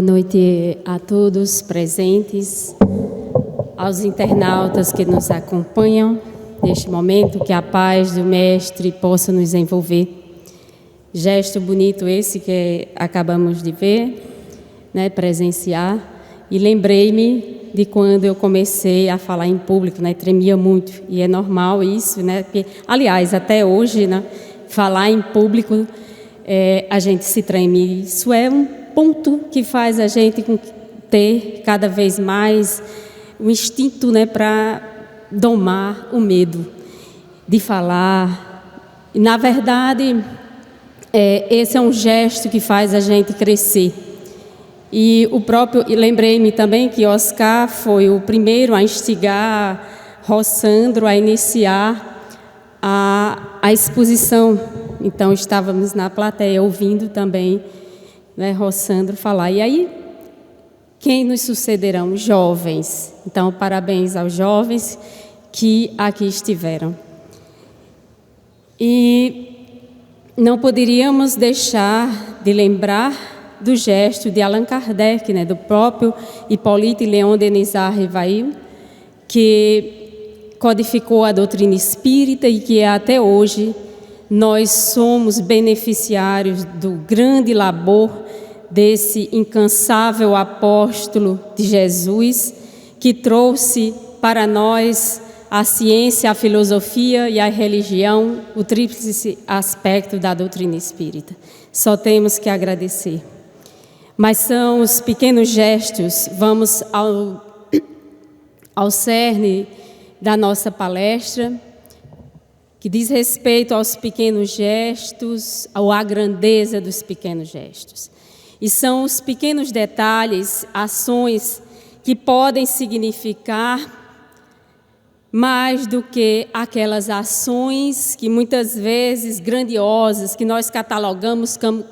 Boa noite a todos presentes, aos internautas que nos acompanham neste momento, que a paz do Mestre possa nos envolver. Gesto bonito esse que acabamos de ver, né, presenciar, e lembrei-me de quando eu comecei a falar em público, né, tremia muito, e é normal isso, né, porque, aliás, até hoje, né, falar em público, a gente se treme, isso é um ponto que faz a gente ter cada vez mais um instinto, né, para domar o medo de falar. E, na verdade, esse é um gesto que faz a gente crescer. E lembrei-me também que Oscar foi o primeiro a instigar Rossandro a iniciar a exposição. Então, estávamos na plateia ouvindo também, né, Rossandro falar. E aí, quem nos sucederão? Jovens. Então, parabéns aos jovens que aqui estiveram. E não poderíamos deixar de lembrar do gesto de Allan Kardec, né, do próprio Hippolyte Léon Denis Rivail, que codificou a doutrina espírita e que até hoje nós somos beneficiários do grande labor desse incansável apóstolo de Jesus, que trouxe para nós a ciência, a filosofia e a religião, o tríplice aspecto da doutrina espírita. Só temos que agradecer. Mas são os pequenos gestos, vamos ao cerne da nossa palestra, que diz respeito aos pequenos gestos, à grandeza dos pequenos gestos. E são os pequenos detalhes, ações que podem significar mais do que aquelas ações que muitas vezes grandiosas, que nós catalogamos como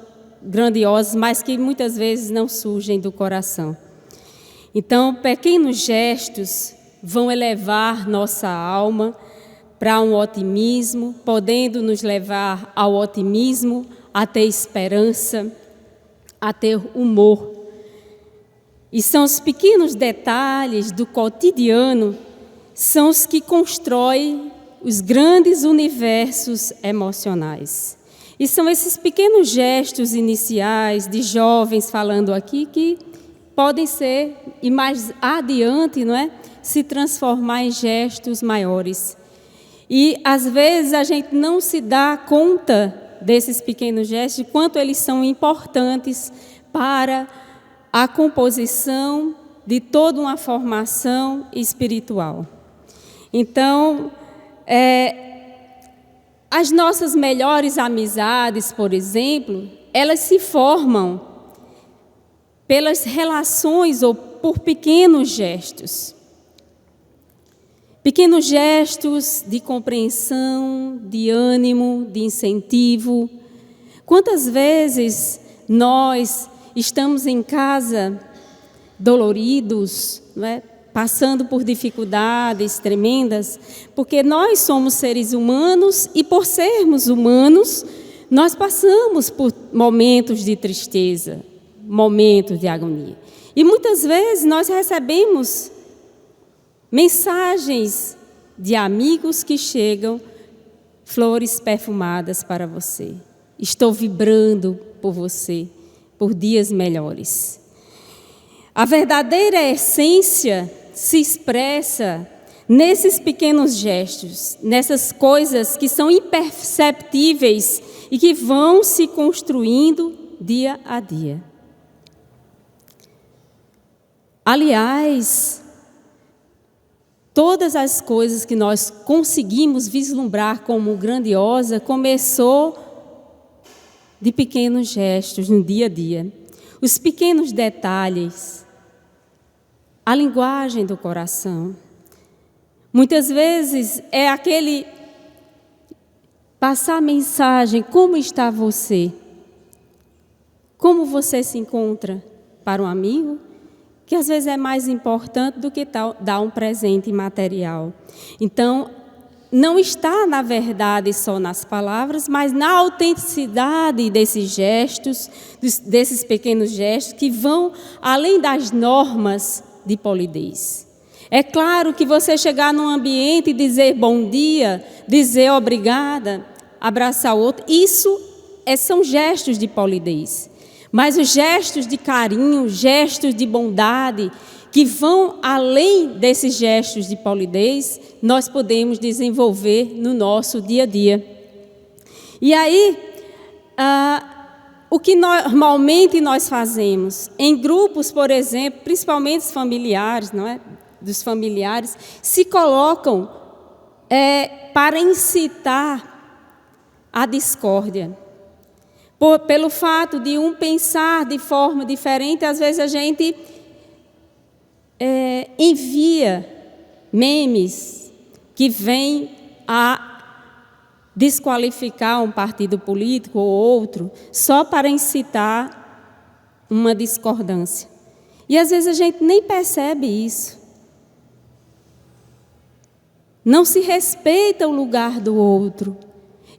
grandiosas, mas que muitas vezes não surgem do coração. Então, pequenos gestos vão elevar nossa alma para um otimismo, podendo nos levar ao otimismo, a ter esperança, a ter humor. E são os pequenos detalhes do cotidiano, são os que constroem os grandes universos emocionais. E são esses pequenos gestos iniciais de jovens falando aqui que podem ser, e mais adiante, não é, se transformar em gestos maiores. E, às vezes, a gente não se dá conta desses pequenos gestos, de quanto eles são importantes para a composição de toda uma formação espiritual. Então, as nossas melhores amizades, por exemplo, elas se formam pelas relações ou por pequenos gestos. Pequenos gestos de compreensão, de ânimo, de incentivo. Quantas vezes nós estamos em casa doloridos, não é? Passando por dificuldades tremendas, porque nós somos seres humanos e, por sermos humanos, nós passamos por momentos de tristeza, momentos de agonia. E muitas vezes nós recebemos mensagens de amigos que chegam, flores perfumadas para você. Estou vibrando por você, por dias melhores. A verdadeira essência se expressa nesses pequenos gestos, nessas coisas que são imperceptíveis e que vão se construindo dia a dia. Aliás, todas as coisas que nós conseguimos vislumbrar como grandiosa começou de pequenos gestos no dia a dia. Os pequenos detalhes, a linguagem do coração. Muitas vezes é aquele passar a mensagem, como está você? Como você se encontra para um amigo? Que às vezes é mais importante do que dar um presente material. Então, não está, na verdade, só nas palavras, mas na autenticidade desses gestos, desses pequenos gestos que vão além das normas de polidez. É claro que você chegar num ambiente e dizer bom dia, dizer obrigada, abraçar o outro, isso são gestos de polidez. Mas os gestos de carinho, gestos de bondade, que vão além desses gestos de polidez, nós podemos desenvolver no nosso dia a dia. E aí, o que normalmente nós fazemos? Em grupos, por exemplo, principalmente os familiares, não é? Dos familiares, se colocam para incitar a discórdia. Pelo fato de um pensar de forma diferente, às vezes a gente envia memes que vêm a desqualificar um partido político ou outro, só para incitar uma discordância. E às vezes a gente nem percebe isso. Não se respeita o lugar do outro.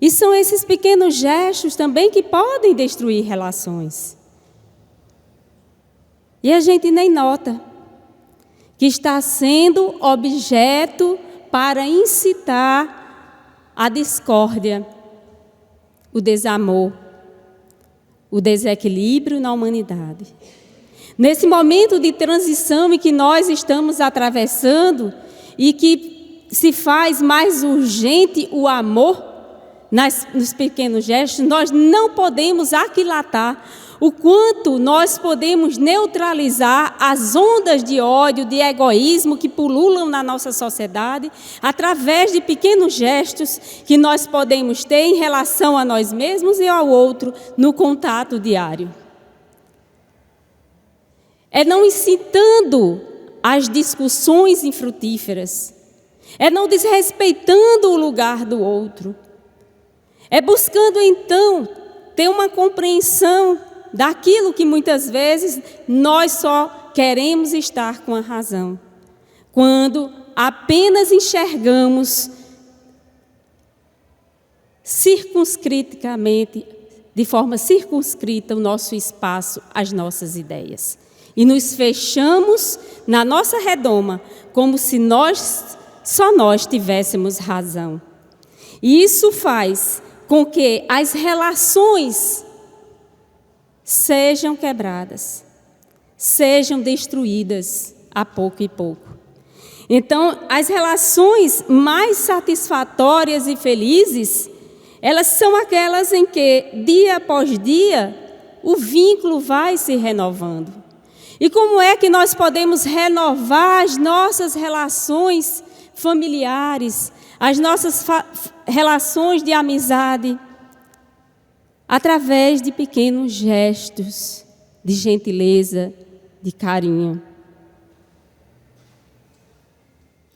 E são esses pequenos gestos também que podem destruir relações. E a gente nem nota que está sendo objeto para incitar a discórdia, o desamor, o desequilíbrio na humanidade. Nesse momento de transição em que nós estamos atravessando e que se faz mais urgente o amor nos pequenos gestos, nós não podemos aquilatar o quanto nós podemos neutralizar as ondas de ódio, de egoísmo que pululam na nossa sociedade, através de pequenos gestos que nós podemos ter em relação a nós mesmos e ao outro no contato diário. É não incitando as discussões infrutíferas, é não desrespeitando o lugar do outro, é buscando então ter uma compreensão daquilo que muitas vezes nós só queremos estar com a razão, quando apenas enxergamos circunscritamente, de forma circunscrita, o nosso espaço, as nossas ideias. E nos fechamos na nossa redoma, como se só nós tivéssemos razão. E isso faz com que as relações sejam quebradas, sejam destruídas a pouco e pouco. Então, as relações mais satisfatórias e felizes, elas são aquelas em que, dia após dia, o vínculo vai se renovando. E como é que nós podemos renovar as nossas relações familiares, as nossas relações de amizade? Através de pequenos gestos de gentileza, de carinho.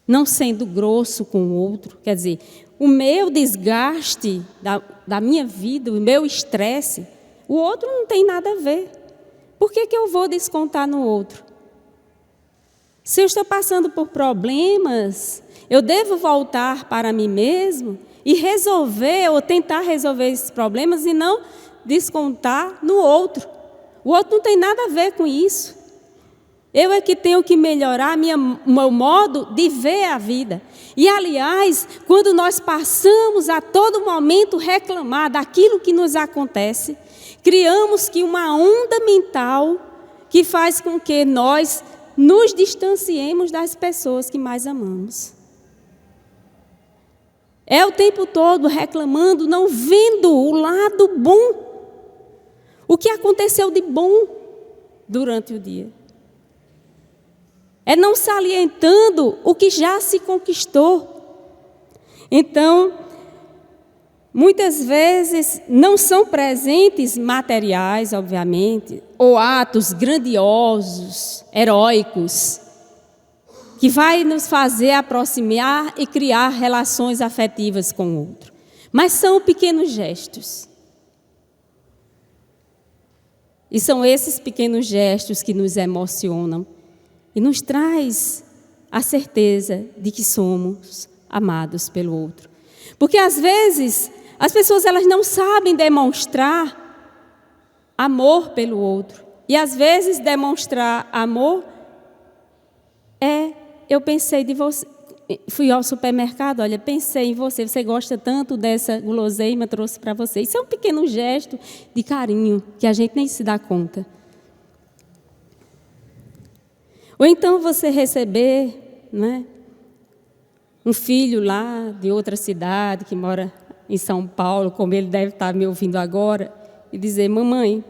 Não sendo grosso com o outro, quer dizer, o meu desgaste da minha vida, o meu estresse, o outro não tem nada a ver. Por que eu vou descontar no outro? Se eu estou passando por problemas, eu devo voltar para mim mesmo e resolver ou tentar resolver esses problemas e não descontar no outro. O outro não tem nada a ver com isso. Eu é que tenho que melhorar meu modo de ver a vida. E, aliás, quando nós passamos a todo momento reclamar daquilo que nos acontece, criamos uma onda mental que faz com que nós nos distanciemos das pessoas que mais amamos. É o tempo todo reclamando, não vendo o lado bom. O que aconteceu de bom durante o dia. É não salientando o que já se conquistou. Então, muitas vezes não são presentes materiais, obviamente, ou atos grandiosos, heróicos, que vai nos fazer aproximar e criar relações afetivas com o outro. Mas são pequenos gestos. E são esses pequenos gestos que nos emocionam e nos traz a certeza de que somos amados pelo outro. Porque às vezes as pessoas elas não sabem demonstrar amor pelo outro. E às vezes demonstrar amor eu pensei de você, fui ao supermercado, olha, pensei em você, você gosta tanto dessa guloseima, trouxe para você. Isso é um pequeno gesto de carinho que a gente nem se dá conta. Ou então você receber, né, um filho lá de outra cidade que mora em São Paulo, como ele deve estar me ouvindo agora, e dizer: mamãe,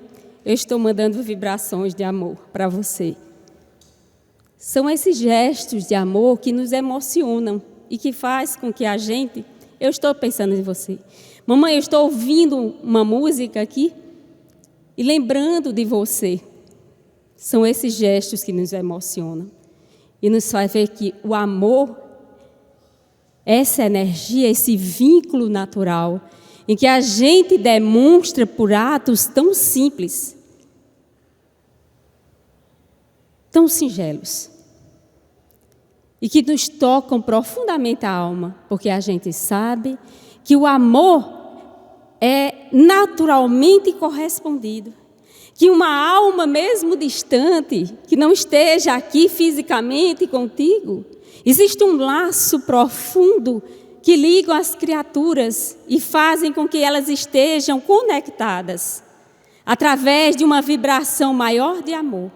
eu estou mandando vibrações de amor para você. São esses gestos de amor que nos emocionam e que faz com que a gente... Eu estou pensando em você. Mamãe, eu estou ouvindo uma música aqui e lembrando de você. São esses gestos que nos emocionam e nos faz ver que o amor, essa energia, esse vínculo natural, em que a gente demonstra por atos tão simples, tão singelos, e que nos tocam profundamente a alma, porque a gente sabe que o amor é naturalmente correspondido. Que uma alma mesmo distante, que não esteja aqui fisicamente contigo, existe um laço profundo que liga as criaturas e fazem com que elas estejam conectadas através de uma vibração maior de amor.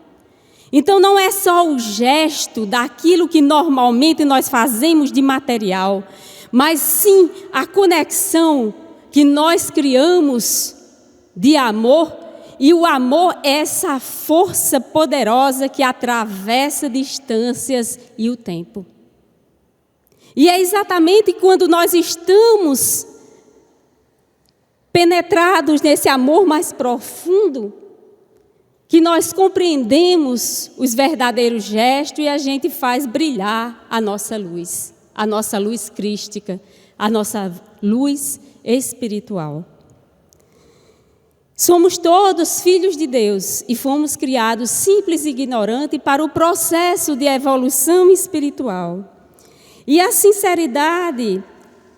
Então não é só o gesto daquilo que normalmente nós fazemos de material, mas sim a conexão que nós criamos de amor. E o amor é essa força poderosa que atravessa distâncias e o tempo. E é exatamente quando nós estamos penetrados nesse amor mais profundo que nós compreendemos os verdadeiros gestos e a gente faz brilhar a nossa luz crística, a nossa luz espiritual. Somos todos filhos de Deus e fomos criados simples e ignorantes para o processo de evolução espiritual. E a sinceridade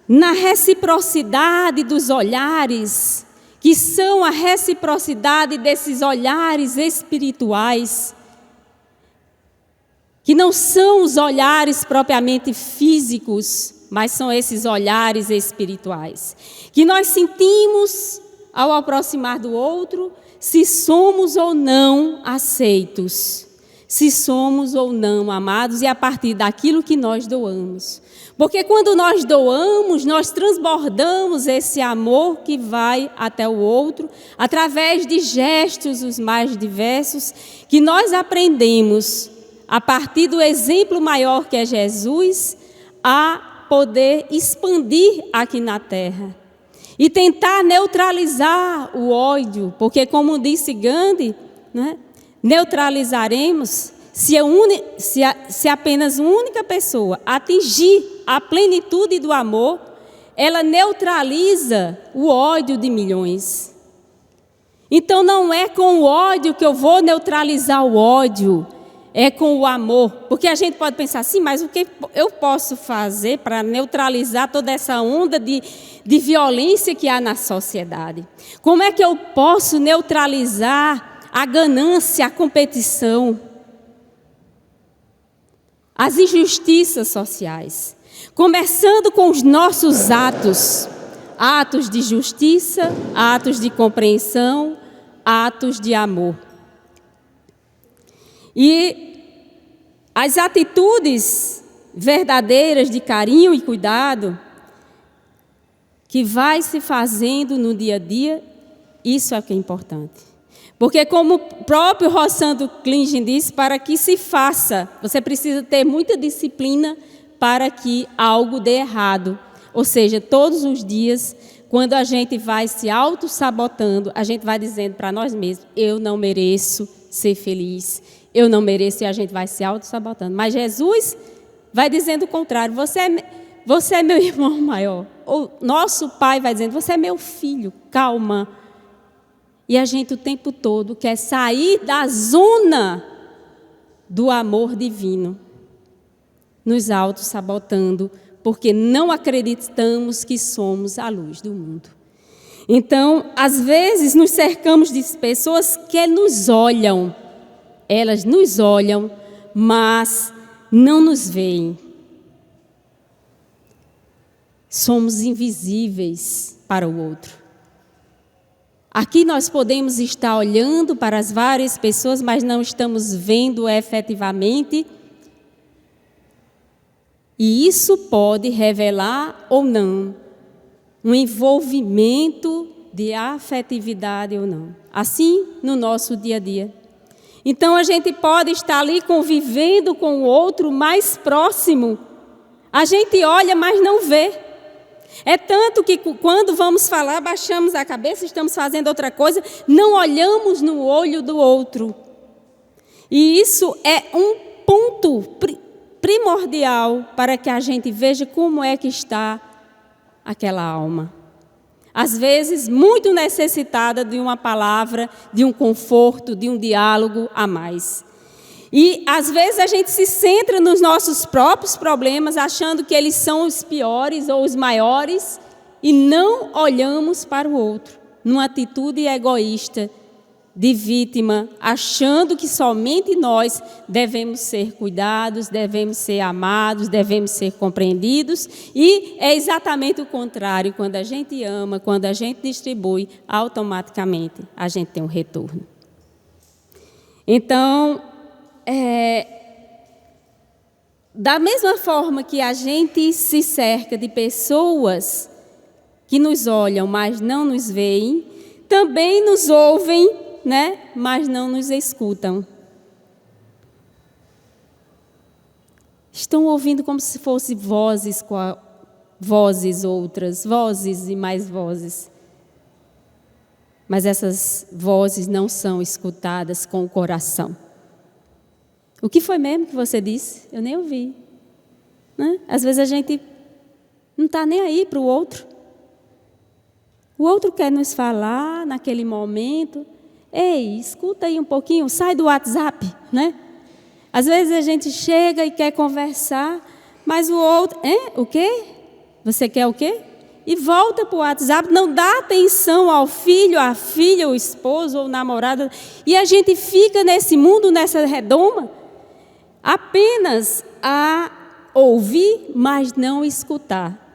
na reciprocidade dos olhares, que são a reciprocidade desses olhares espirituais, que não são os olhares propriamente físicos, mas são esses olhares espirituais, que nós sentimos ao aproximar do outro, se somos ou não aceitos, se somos ou não amados, e a partir daquilo que nós doamos. Porque quando nós doamos, nós transbordamos esse amor que vai até o outro, através de gestos os mais diversos, que nós aprendemos, a partir do exemplo maior que é Jesus, a poder expandir aqui na terra. E tentar neutralizar o ódio, porque como disse Gandhi, né, neutralizaremos se apenas uma única pessoa atingir a plenitude do amor, ela neutraliza o ódio de milhões. Então não é com o ódio que eu vou neutralizar o ódio, é com o amor. Porque a gente pode pensar assim, mas o que eu posso fazer para neutralizar toda essa onda de violência que há na sociedade? Como é que eu posso neutralizar a ganância, a competição, as injustiças sociais? Começando com os nossos atos de justiça, atos de compreensão, atos de amor. E as atitudes verdadeiras de carinho e cuidado que vai se fazendo no dia a dia, isso é o que é importante. Porque como o próprio Rossandro Klingen diz, para que se faça, você precisa ter muita disciplina para que algo dê errado. Ou seja, todos os dias, quando a gente vai se auto-sabotando, a gente vai dizendo para nós mesmos, eu não mereço ser feliz, eu não mereço, e a gente vai se auto-sabotando. Mas Jesus vai dizendo o contrário, você é meu irmão maior. O nosso Pai vai dizendo, você é meu filho, calma. E a gente o tempo todo quer sair da zona do amor divino, nos auto-sabotando porque não acreditamos que somos a luz do mundo. Então, às vezes, nos cercamos de pessoas que nos olham. Elas nos olham, mas não nos veem. Somos invisíveis para o outro. Aqui nós podemos estar olhando para as várias pessoas, mas não estamos vendo efetivamente. E isso pode revelar ou não um envolvimento de afetividade ou não. Assim, no nosso dia a dia. Então, a gente pode estar ali convivendo com o outro mais próximo. A gente olha, mas não vê. É tanto que quando vamos falar, baixamos a cabeça, estamos fazendo outra coisa, não olhamos no olho do outro. E isso é um ponto primordial para que a gente veja como é que está aquela alma. Às vezes, muito necessitada de uma palavra, de um conforto, de um diálogo a mais. E, às vezes, a gente se centra nos nossos próprios problemas, achando que eles são os piores ou os maiores, e não olhamos para o outro, numa atitude egoísta, de vítima, achando que somente nós devemos ser cuidados, devemos ser amados, devemos ser compreendidos. E é exatamente o contrário. Quando a gente ama, quando a gente distribui, automaticamente a gente tem um retorno. Então, da mesma forma que a gente se cerca de pessoas que nos olham, mas não nos veem, também nos ouvem, mas não nos escutam. Estão ouvindo como se fossem vozes outras, vozes e mais vozes. Mas essas vozes não são escutadas com o coração. O que foi mesmo que você disse? Eu nem ouvi. Às vezes a gente não está nem aí para o outro. O outro quer nos falar naquele momento. Ei, escuta aí um pouquinho, sai do WhatsApp, Às vezes a gente chega e quer conversar, mas o outro, o quê? Você quer o quê? E volta para o WhatsApp, não dá atenção ao filho, à filha, o esposo ou namorada, e a gente fica nesse mundo, nessa redoma, apenas a ouvir, mas não escutar.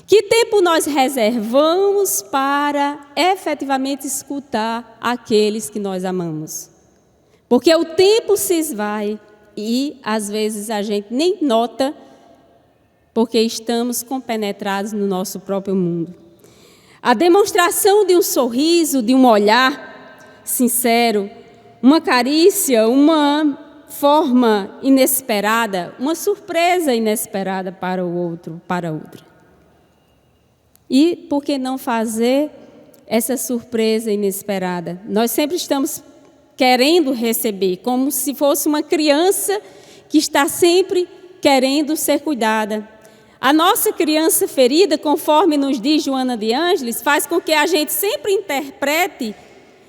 Que tempo nós reservamos para efetivamente escutar aqueles que nós amamos? Porque o tempo se esvai e, às vezes, a gente nem nota porque estamos compenetrados no nosso próprio mundo. A demonstração de um sorriso, de um olhar sincero, uma carícia, uma forma inesperada, uma surpresa inesperada para o outro, para a outra. E por que não fazer essa surpresa inesperada? Nós sempre estamos querendo receber, como se fosse uma criança que está sempre querendo ser cuidada. A nossa criança ferida, conforme nos diz Joana de Ângeles, faz com que a gente sempre interprete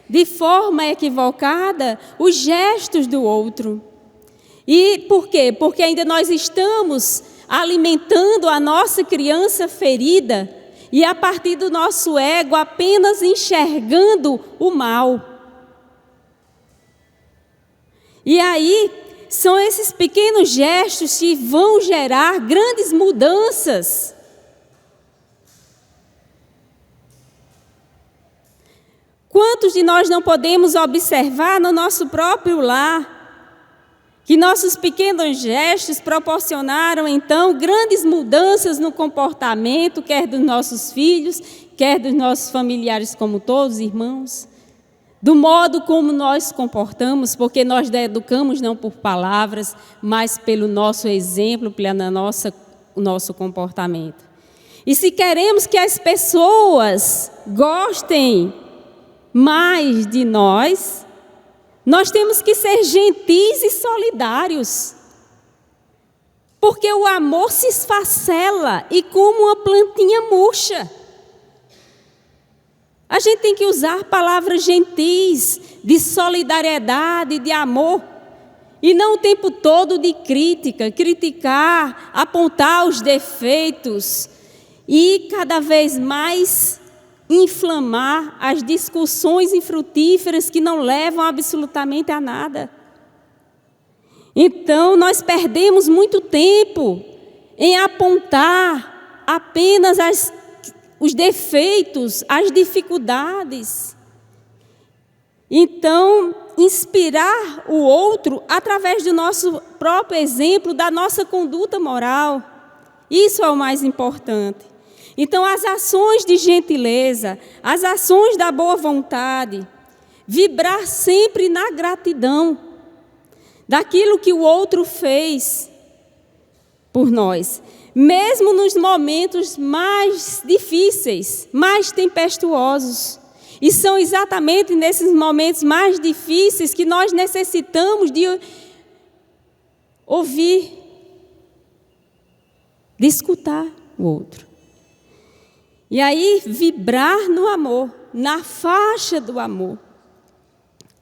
de forma equivocada os gestos do outro. E por quê? Porque ainda nós estamos alimentando a nossa criança ferida e a partir do nosso ego apenas enxergando o mal. E aí, são esses pequenos gestos que vão gerar grandes mudanças. Quantos de nós não podemos observar no nosso próprio lar que nossos pequenos gestos proporcionaram, então, grandes mudanças no comportamento, quer dos nossos filhos, quer dos nossos familiares como todos, irmãos? Do modo como nós comportamos, porque nós educamos não por palavras, mas pelo nosso exemplo, pelo nosso comportamento. E se queremos que as pessoas gostem mais de nós, nós temos que ser gentis e solidários. Porque o amor se esfacela e como uma plantinha murcha. A gente tem que usar palavras gentis, de solidariedade, de amor. E não o tempo todo de crítica, criticar, apontar os defeitos e cada vez mais inflamar as discussões infrutíferas que não levam absolutamente a nada. Então, nós perdemos muito tempo em apontar apenas os defeitos, as dificuldades. Então, inspirar o outro através do nosso próprio exemplo, da nossa conduta moral. Isso é o mais importante. Então, as ações de gentileza, as ações da boa vontade, vibrar sempre na gratidão daquilo que o outro fez por nós, mesmo nos momentos mais difíceis, mais tempestuosos. E são exatamente nesses momentos mais difíceis que nós necessitamos de ouvir, de escutar o outro. E aí, vibrar no amor, na faixa do amor.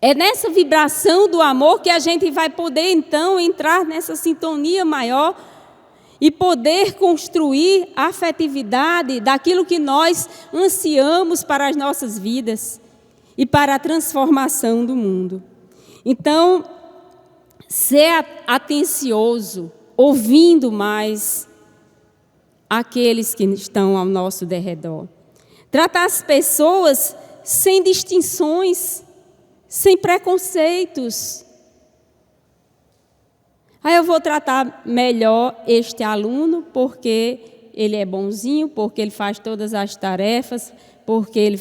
É nessa vibração do amor que a gente vai poder, então, entrar nessa sintonia maior e poder construir a afetividade daquilo que nós ansiamos para as nossas vidas e para a transformação do mundo. Então, ser atencioso, ouvindo mais aqueles que estão ao nosso derredor. Tratar as pessoas sem distinções, sem preconceitos. Aí eu vou tratar melhor este aluno porque ele é bonzinho, porque ele faz todas as tarefas, porque ele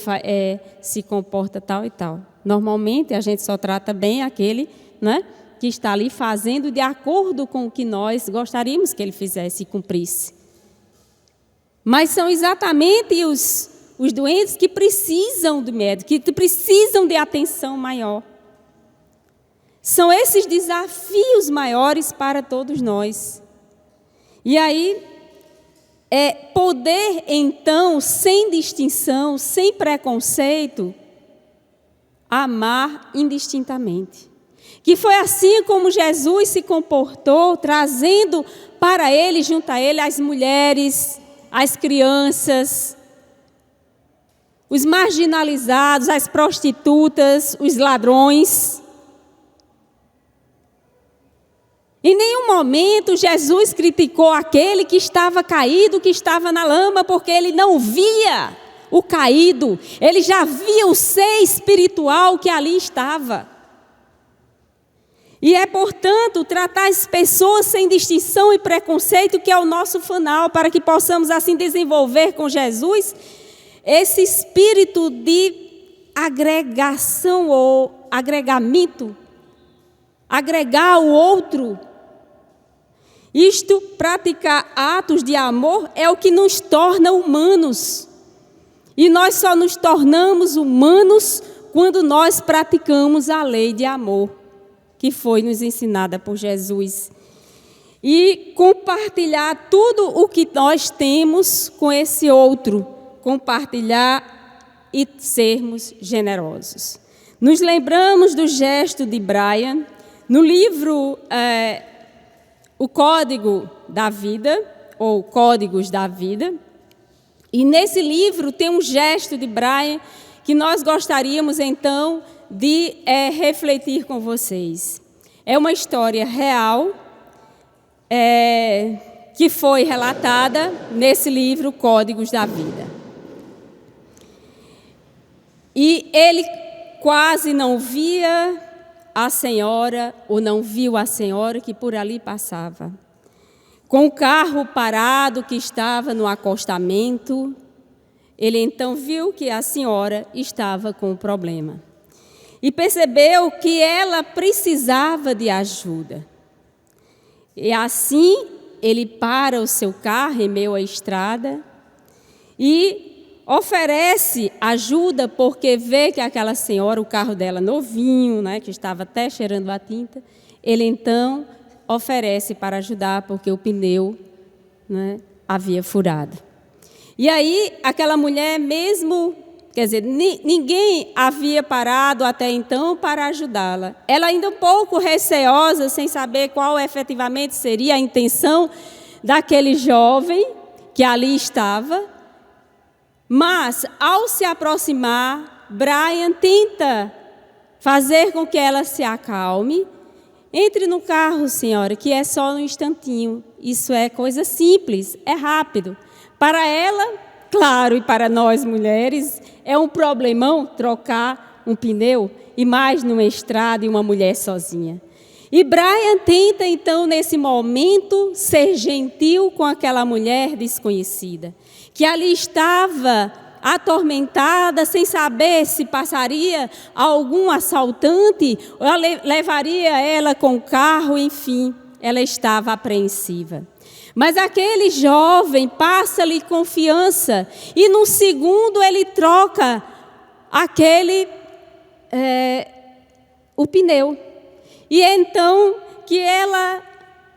se comporta tal e tal. Normalmente a gente só trata bem aquele, né, que está ali fazendo de acordo com o que nós gostaríamos que ele fizesse e cumprisse. Mas são exatamente os doentes que precisam do médico, que precisam de atenção maior. São esses desafios maiores para todos nós. E aí, poder, então, sem distinção, sem preconceito, amar indistintamente. Que foi assim como Jesus se comportou, trazendo para ele, junto a ele, as mulheres, as crianças, os marginalizados, as prostitutas, os ladrões. Em nenhum momento Jesus criticou aquele que estava caído, que estava na lama, porque ele não via o caído, ele já via o ser espiritual que ali estava. E é, portanto, tratar as pessoas sem distinção e preconceito que é o nosso fanal, para que possamos assim desenvolver com Jesus esse espírito de agregação ou agregamento, agregar o outro. Isto, praticar atos de amor, é o que nos torna humanos. E nós só nos tornamos humanos quando nós praticamos a lei de amor, que foi nos ensinada por Jesus. E compartilhar tudo o que nós temos com esse outro. Compartilhar e sermos generosos. Nos lembramos do gesto de Brian, no livro O Código da Vida, ou Códigos da Vida. E nesse livro tem um gesto de Brian que nós gostaríamos, então, de refletir com vocês. É uma história real que foi relatada nesse livro Códigos da Vida. E ele quase não via a senhora, ou não viu a senhora que por ali passava. Com o carro parado que estava no acostamento, ele então viu que a senhora estava com um problema. E percebeu que ela precisava de ajuda. E assim, ele para o seu carro em meio à estrada e oferece ajuda porque vê que aquela senhora, o carro dela novinho, né, que estava até cheirando a tinta, ele então oferece para ajudar porque o pneu, né, havia furado. E aí, aquela mulher, mesmo Quer dizer, ninguém havia parado até então para ajudá-la. Ela ainda um pouco receosa, sem saber qual efetivamente seria a intenção daquele jovem que ali estava. Mas, ao se aproximar, Brian tenta fazer com que ela se acalme. Entre no carro, senhora, que é só um instantinho. Isso é coisa simples, é rápido. Para ela, claro, e para nós mulheres, é um problemão trocar um pneu, e mais numa estrada e uma mulher sozinha. E Brian tenta, então, nesse momento, ser gentil com aquela mulher desconhecida, que ali estava atormentada, sem saber se passaria algum assaltante, ou levaria ela com o carro, enfim, ela estava apreensiva. Mas aquele jovem passa-lhe confiança e num segundo ele troca o pneu. E então que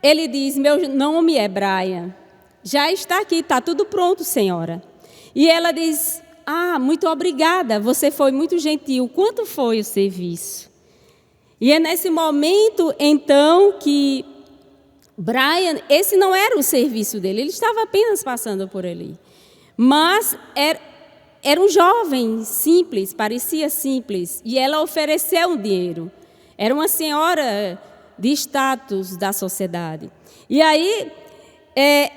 ele diz, meu nome é Brian, já está aqui, está tudo pronto, senhora. E ela diz, muito obrigada, você foi muito gentil, quanto foi o serviço? E é nesse momento então que Brian, esse não era o serviço dele, ele estava apenas passando por ali. Mas era um jovem simples, parecia simples, e ela ofereceu um dinheiro. Era uma senhora de status da sociedade. E aí,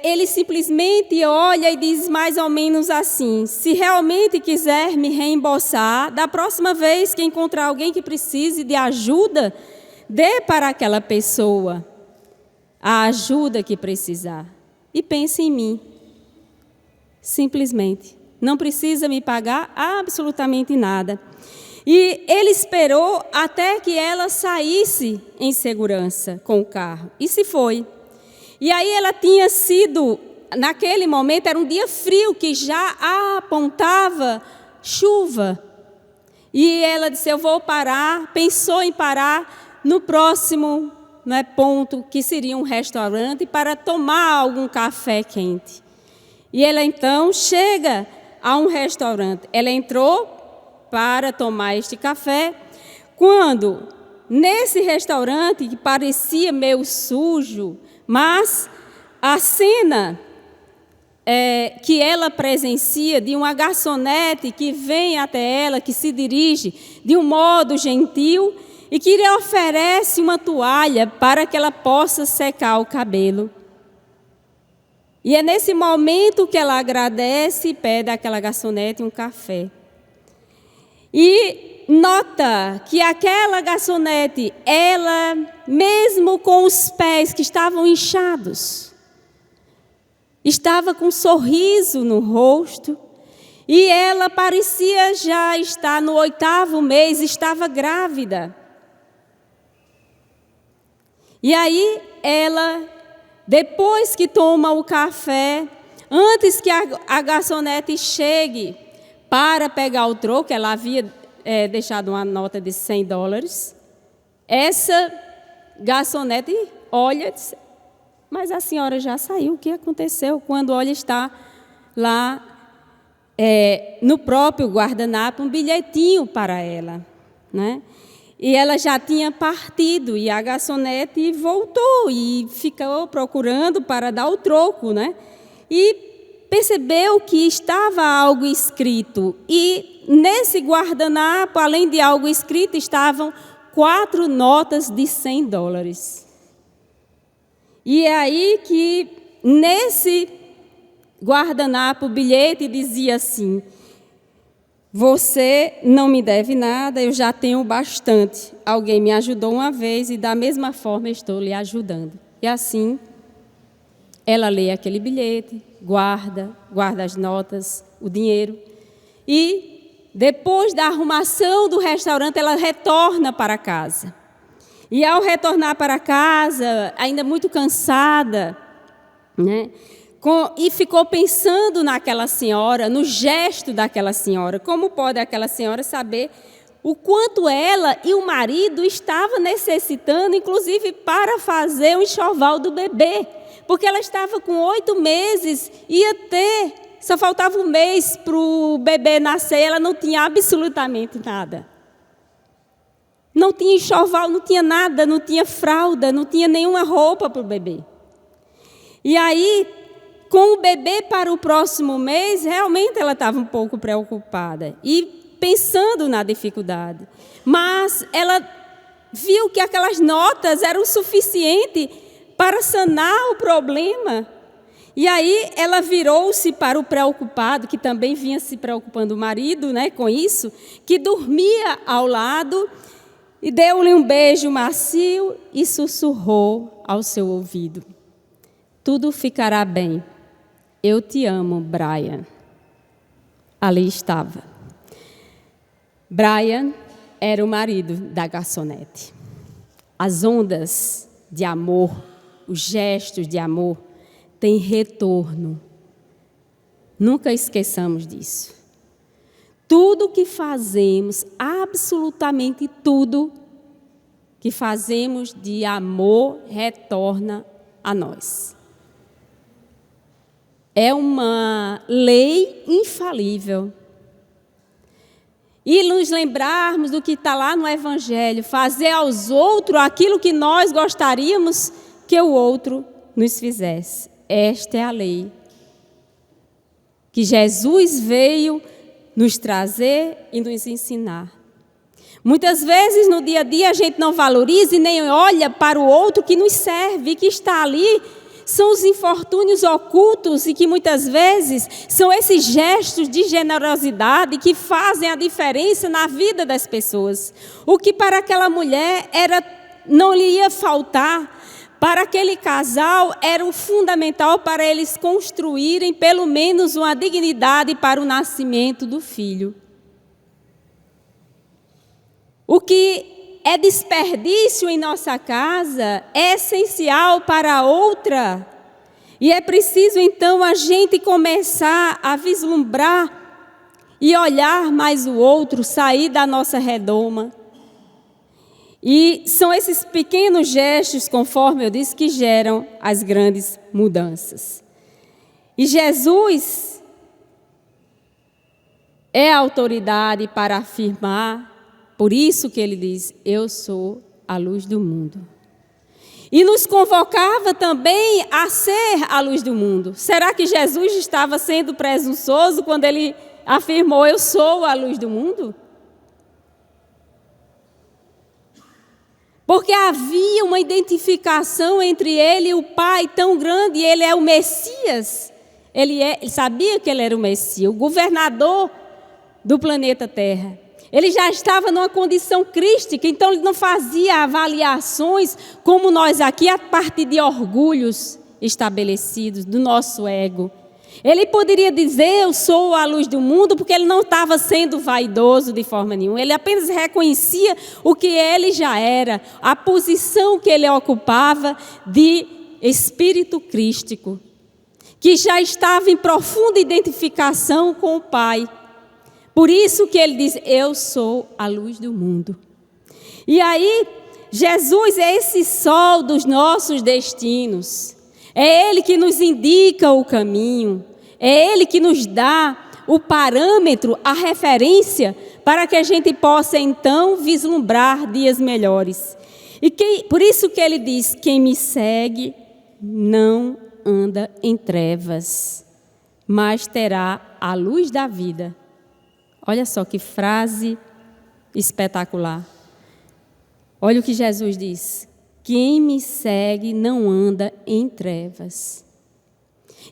ele simplesmente olha e diz mais ou menos assim, se realmente quiser me reembolsar, da próxima vez que encontrar alguém que precise de ajuda, dê para aquela pessoa a ajuda que precisar. E pense em mim. Simplesmente. Não precisa me pagar absolutamente nada. E ele esperou até que ela saísse em segurança com o carro. E se foi. E aí ela tinha sido, naquele momento, era um dia frio que já apontava chuva. E ela disse, eu vou parar, pensou em parar no próximo ponto, que seria um restaurante, para tomar algum café quente. E ela então chega a um restaurante. Ela entrou para tomar este café, quando nesse restaurante, que parecia meio sujo, mas a cena que ela presencia de uma garçonete que vem até ela, que se dirige de um modo gentil, e que lhe oferece uma toalha para que ela possa secar o cabelo. E é nesse momento que ela agradece e pede àquela garçonete um café. E nota que aquela garçonete, ela, mesmo com os pés que estavam inchados, estava com um sorriso no rosto, e ela parecia já estar no 8º mês, estava grávida. E aí ela, depois que toma o café, antes que a garçonete chegue para pegar o troco, ela havia deixado uma nota de $100, essa garçonete olha e diz, mas a senhora já saiu, o que aconteceu? Quando olha, está lá no próprio guardanapo um bilhetinho para ela, né? E ela já tinha partido, e a garçonete voltou e ficou procurando para dar o troco, né? E percebeu que estava algo escrito. E nesse guardanapo, além de algo escrito, estavam 4 notas de $100. E é aí que, nesse guardanapo, o bilhete dizia assim, você não me deve nada, eu já tenho bastante. Alguém me ajudou uma vez e da mesma forma estou lhe ajudando. E assim, ela lê aquele bilhete, guarda as notas, o dinheiro. E depois da arrumação do restaurante, ela retorna para casa. E ao retornar para casa, ainda muito cansada, né? E ficou pensando naquela senhora, no gesto daquela senhora. Como pode aquela senhora saber o quanto ela e o marido estavam necessitando, inclusive para fazer o enxoval do bebê? Porque ela estava com 8 meses, ia ter só faltava um mês para o bebê nascer, ela não tinha absolutamente nada. Não tinha enxoval, não tinha nada, não tinha fralda, não tinha nenhuma roupa para o bebê. E aí, com o bebê para o próximo mês, realmente ela estava um pouco preocupada e pensando na dificuldade. Mas ela viu que aquelas notas eram suficientes para sanar o problema. E aí ela virou-se para o preocupado, que também vinha se preocupando o marido, né, com isso, que dormia ao lado, e deu-lhe um beijo macio e sussurrou ao seu ouvido: tudo ficará bem. Eu te amo, Brian. Ali estava. Brian era o marido da garçonete. As ondas de amor, os gestos de amor, têm retorno. Nunca esqueçamos disso. Tudo que fazemos, absolutamente tudo que fazemos de amor, retorna a nós. É uma lei infalível. E nos lembrarmos do que está lá no Evangelho, fazer aos outros aquilo que nós gostaríamos que o outro nos fizesse. Esta é a lei que Jesus veio nos trazer e nos ensinar. Muitas vezes no dia a dia a gente não valoriza e nem olha para o outro que nos serve e que está ali. São os infortúnios ocultos e que muitas vezes são esses gestos de generosidade que fazem a diferença na vida das pessoas. O que para aquela mulher não lhe ia faltar, para aquele casal era o fundamental para eles construírem pelo menos uma dignidade para o nascimento do filho. O que é desperdício em nossa casa é essencial para a outra. E é preciso, então, a gente começar a vislumbrar e olhar mais o outro, sair da nossa redoma. E são esses pequenos gestos, conforme eu disse, que geram as grandes mudanças. E Jesus é a autoridade para afirmar. Por isso que ele diz: eu sou a luz do mundo. E nos convocava também a ser a luz do mundo. Será que Jesus estava sendo presunçoso quando ele afirmou: eu sou a luz do mundo? Porque havia uma identificação entre ele e o Pai tão grande. Ele é o Messias. Ele sabia que ele era o Messias, o governador do planeta Terra. Ele já estava numa condição crística, então ele não fazia avaliações como nós aqui, a partir de orgulhos estabelecidos, do nosso ego. Ele poderia dizer: eu sou a luz do mundo, porque ele não estava sendo vaidoso de forma nenhuma. Ele apenas reconhecia o que ele já era, a posição que ele ocupava de espírito crístico, que já estava em profunda identificação com o Pai. Por isso que ele diz: eu sou a luz do mundo. E aí, Jesus é esse sol dos nossos destinos. É Ele que nos indica o caminho. É Ele que nos dá o parâmetro, a referência, para que a gente possa, então, vislumbrar dias melhores. E por isso que Ele diz: quem me segue não anda em trevas, mas terá a luz da vida. Olha só que frase espetacular. Olha o que Jesus diz: quem me segue não anda em trevas.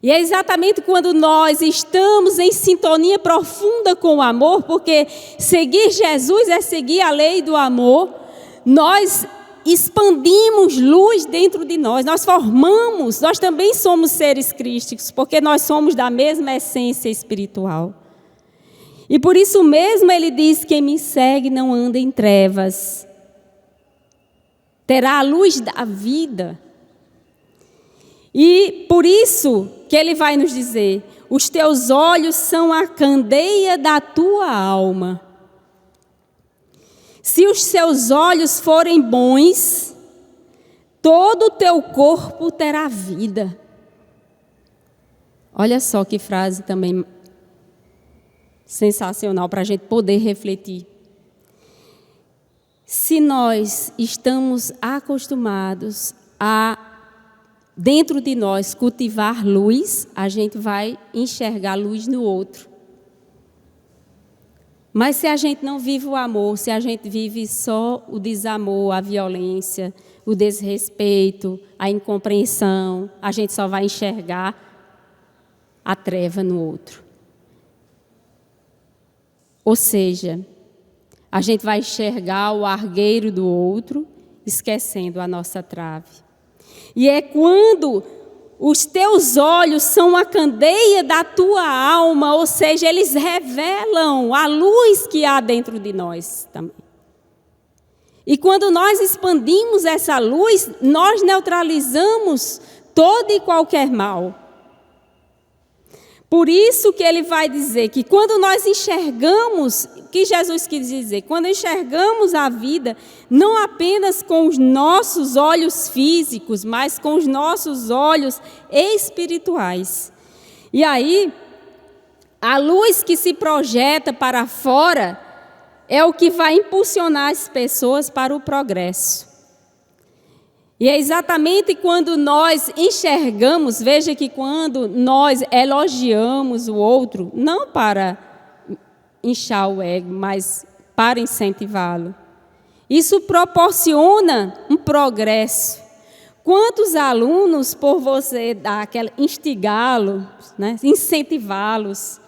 E é exatamente quando nós estamos em sintonia profunda com o amor, porque seguir Jesus é seguir a lei do amor, nós expandimos luz dentro de nós, nós também somos seres crísticos, porque nós somos da mesma essência espiritual. E por isso mesmo ele diz: quem me segue não anda em trevas, terá a luz da vida. E por isso que ele vai nos dizer: os teus olhos são a candeia da tua alma. Se os seus olhos forem bons, todo o teu corpo terá vida. Olha só que frase também sensacional para a gente poder refletir. Se nós estamos acostumados a, dentro de nós, cultivar luz, a gente vai enxergar luz no outro. Mas se a gente não vive o amor, se a gente vive só o desamor, a violência, o desrespeito, a incompreensão, a gente só vai enxergar a treva no outro. Ou seja, a gente vai enxergar o argueiro do outro, esquecendo a nossa trave. E é quando os teus olhos são a candeia da tua alma, ou seja, eles revelam a luz que há dentro de nós também. E quando nós expandimos essa luz, nós neutralizamos todo e qualquer mal. Por isso que ele vai dizer que quando nós enxergamos, o que Jesus quis dizer? Quando enxergamos a vida, não apenas com os nossos olhos físicos, mas com os nossos olhos espirituais. E aí, a luz que se projeta para fora é o que vai impulsionar as pessoas para o progresso. E é exatamente quando nós enxergamos, veja que quando nós elogiamos o outro, não para inchar o ego, mas para incentivá-lo. Isso proporciona um progresso. Quantos alunos, por você dar aquela instigá-los, né, incentivá-los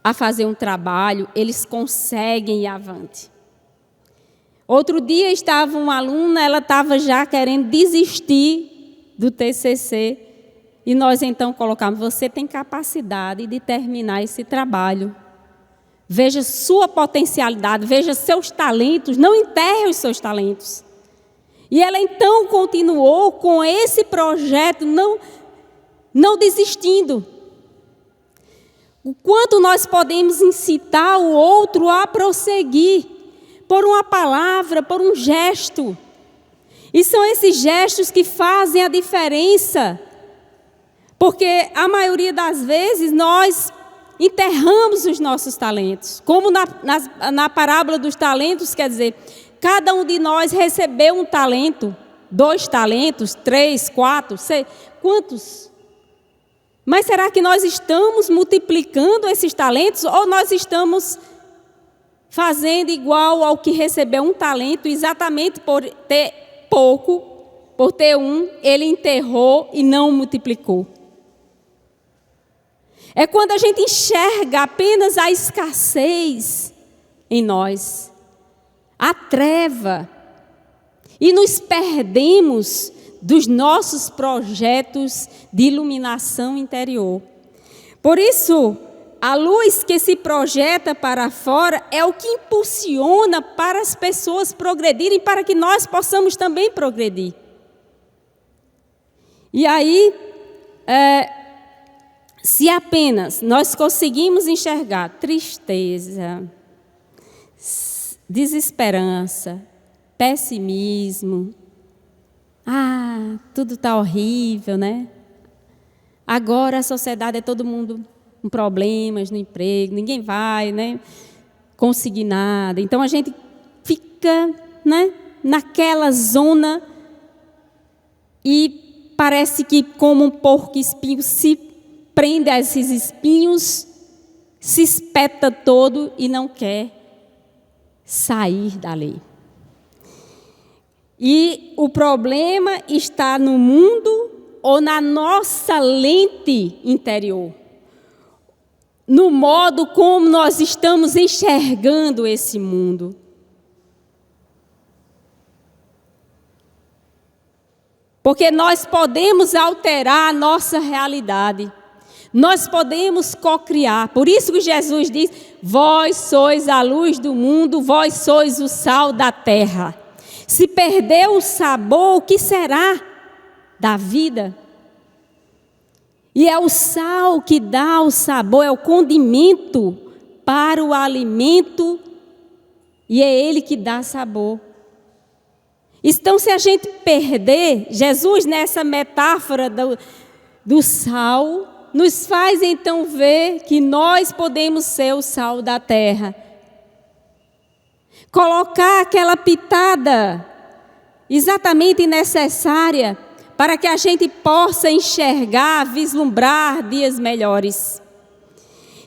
a fazer um trabalho, eles conseguem ir avante. Outro dia estava uma aluna, ela estava já querendo desistir do TCC, e nós então colocamos, você tem capacidade de terminar esse trabalho. Veja sua potencialidade, veja seus talentos, não enterre os seus talentos. E ela então continuou com esse projeto, não desistindo. O quanto nós podemos incitar o outro a prosseguir, por uma palavra, por um gesto. E são esses gestos que fazem a diferença. Porque a maioria das vezes nós enterramos os nossos talentos. Como na parábola dos talentos, quer dizer, cada um de nós recebeu um talento, 2 talentos, 3, 4, sei quantos. Mas será que nós estamos multiplicando esses talentos ou nós estamos fazendo igual ao que recebeu um talento, exatamente por ter pouco, por ter um, ele enterrou e não multiplicou? É quando a gente enxerga apenas a escassez em nós, a treva, e nos perdemos dos nossos projetos de iluminação interior. Por isso, a luz que se projeta para fora é o que impulsiona para as pessoas progredirem, para que nós possamos também progredir. E aí, se apenas nós conseguimos enxergar tristeza, desesperança, pessimismo, tudo está horrível, né? Agora a sociedade é todo mundo com problemas no emprego, ninguém vai, né, conseguir nada. Então a gente fica, né, naquela zona e parece que como um porco espinho se prende a esses espinhos, se espeta todo e não quer sair dali. E o problema está no mundo ou na nossa lente interior, no modo como nós estamos enxergando esse mundo. Porque nós podemos alterar a nossa realidade. Nós podemos cocriar. Por isso que Jesus diz, vós sois a luz do mundo, vós sois o sal da terra. Se perder o sabor, o que será da vida? E é o sal que dá o sabor, é o condimento para o alimento, e é ele que dá sabor. Então, se a gente perder, Jesus nessa metáfora do sal nos faz então ver que nós podemos ser o sal da terra. Colocar aquela pitada exatamente necessária para que a gente possa enxergar, vislumbrar dias melhores.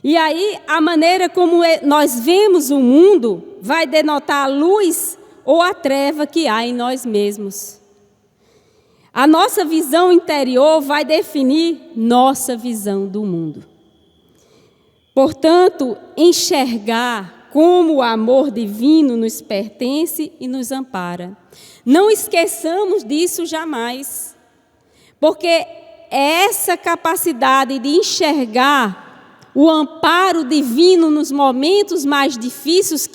E aí, a maneira como nós vemos o mundo vai denotar a luz ou a treva que há em nós mesmos. A nossa visão interior vai definir nossa visão do mundo. Portanto, enxergar como o amor divino nos pertence e nos ampara. Não esqueçamos disso jamais, porque essa capacidade de enxergar o amparo divino nos momentos mais difíceis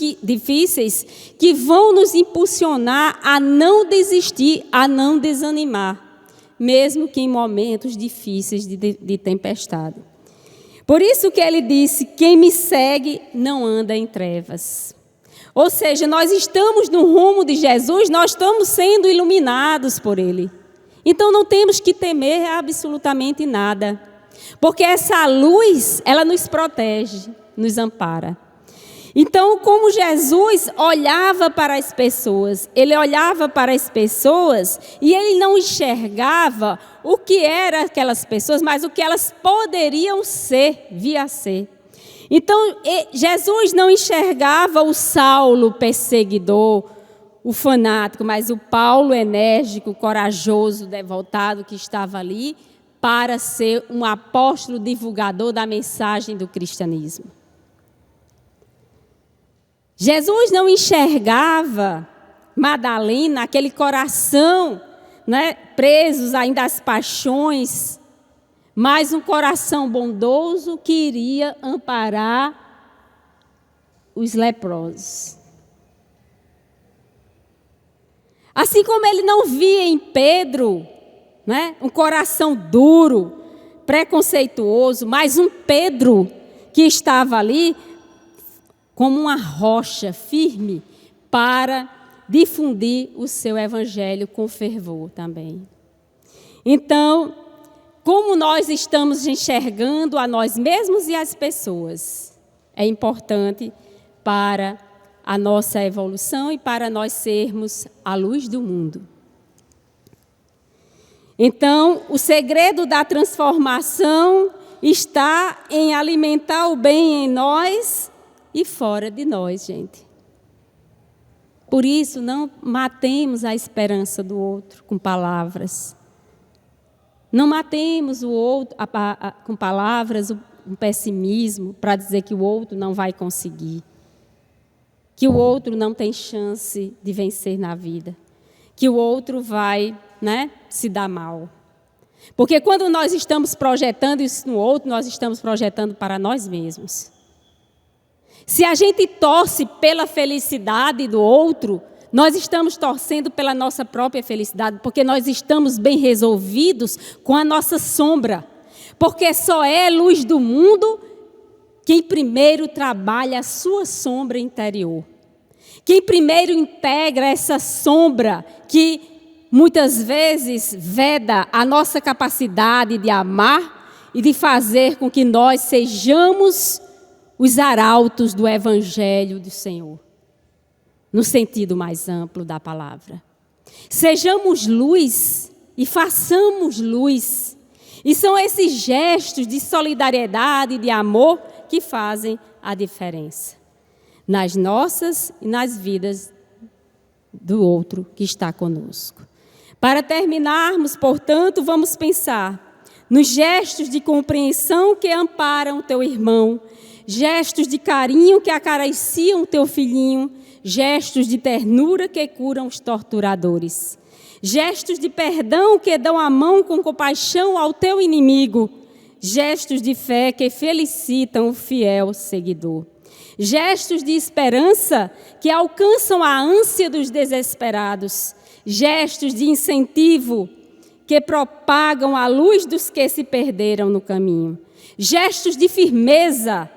que vão nos impulsionar a não desistir, a não desanimar, mesmo que em momentos difíceis de tempestade. Por isso que ele disse, quem me segue não anda em trevas. Ou seja, nós estamos no rumo de Jesus, nós estamos sendo iluminados por Ele. Então não temos que temer absolutamente nada. Porque essa luz, ela nos protege, nos ampara. Então, como Jesus olhava para as pessoas, ele olhava para as pessoas e ele não enxergava o que eram aquelas pessoas, mas o que elas poderiam ser, via ser. Então, Jesus não enxergava o Saulo perseguidor, o fanático, mas o Paulo enérgico, corajoso, devotado que estava ali para ser um apóstolo divulgador da mensagem do cristianismo. Jesus não enxergava Madalena, aquele coração, né, presos ainda às paixões, mas um coração bondoso que iria amparar os leprosos. Assim como ele não via em Pedro, né, um coração duro, preconceituoso, mas um Pedro que estava ali como uma rocha firme para difundir o seu evangelho com fervor também. Então, como nós estamos enxergando a nós mesmos e as pessoas, é importante para a nossa evolução e para nós sermos a luz do mundo. Então, o segredo da transformação está em alimentar o bem em nós e fora de nós, gente. Por isso, não matemos a esperança do outro com palavras. Não matemos o outro com palavras, um pessimismo, para dizer que o outro não vai conseguir. Que o outro não tem chance de vencer na vida. Que o outro vai, né, se dar mal. Porque quando nós estamos projetando isso no outro, nós estamos projetando para nós mesmos. Se a gente torce pela felicidade do outro, nós estamos torcendo pela nossa própria felicidade, porque nós estamos bem resolvidos com a nossa sombra. Porque só é luz do mundo quem primeiro trabalha a sua sombra interior. Quem primeiro integra essa sombra que muitas vezes veda a nossa capacidade de amar e de fazer com que nós sejamos os arautos do Evangelho do Senhor, no sentido mais amplo da palavra. Sejamos luz e façamos luz. E são esses gestos de solidariedade e de amor que fazem a diferença nas nossas e nas vidas do outro que está conosco. Para terminarmos, portanto, vamos pensar nos gestos de compreensão que amparam o teu irmão, gestos de carinho que acariciam o teu filhinho, gestos de ternura que curam os torturadores, gestos de perdão que dão a mão com compaixão ao teu inimigo, gestos de fé que felicitam o fiel seguidor, gestos de esperança que alcançam a ânsia dos desesperados, gestos de incentivo que propagam a luz dos que se perderam no caminho, gestos de firmeza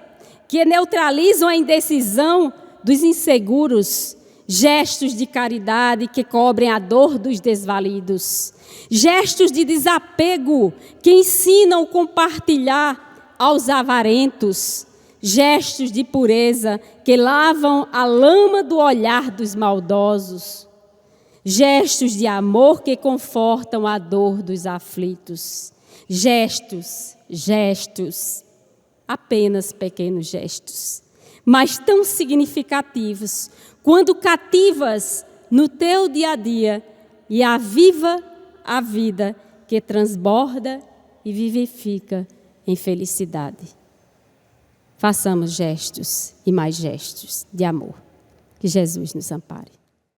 que neutralizam a indecisão dos inseguros, gestos de caridade que cobrem a dor dos desvalidos, gestos de desapego que ensinam a compartilhar aos avarentos, gestos de pureza que lavam a lama do olhar dos maldosos, gestos de amor que confortam a dor dos aflitos, gestos, apenas pequenos gestos, mas tão significativos, quando cativas no teu dia a dia e aviva a vida que transborda e vivifica em felicidade. Façamos gestos e mais gestos de amor. Que Jesus nos ampare.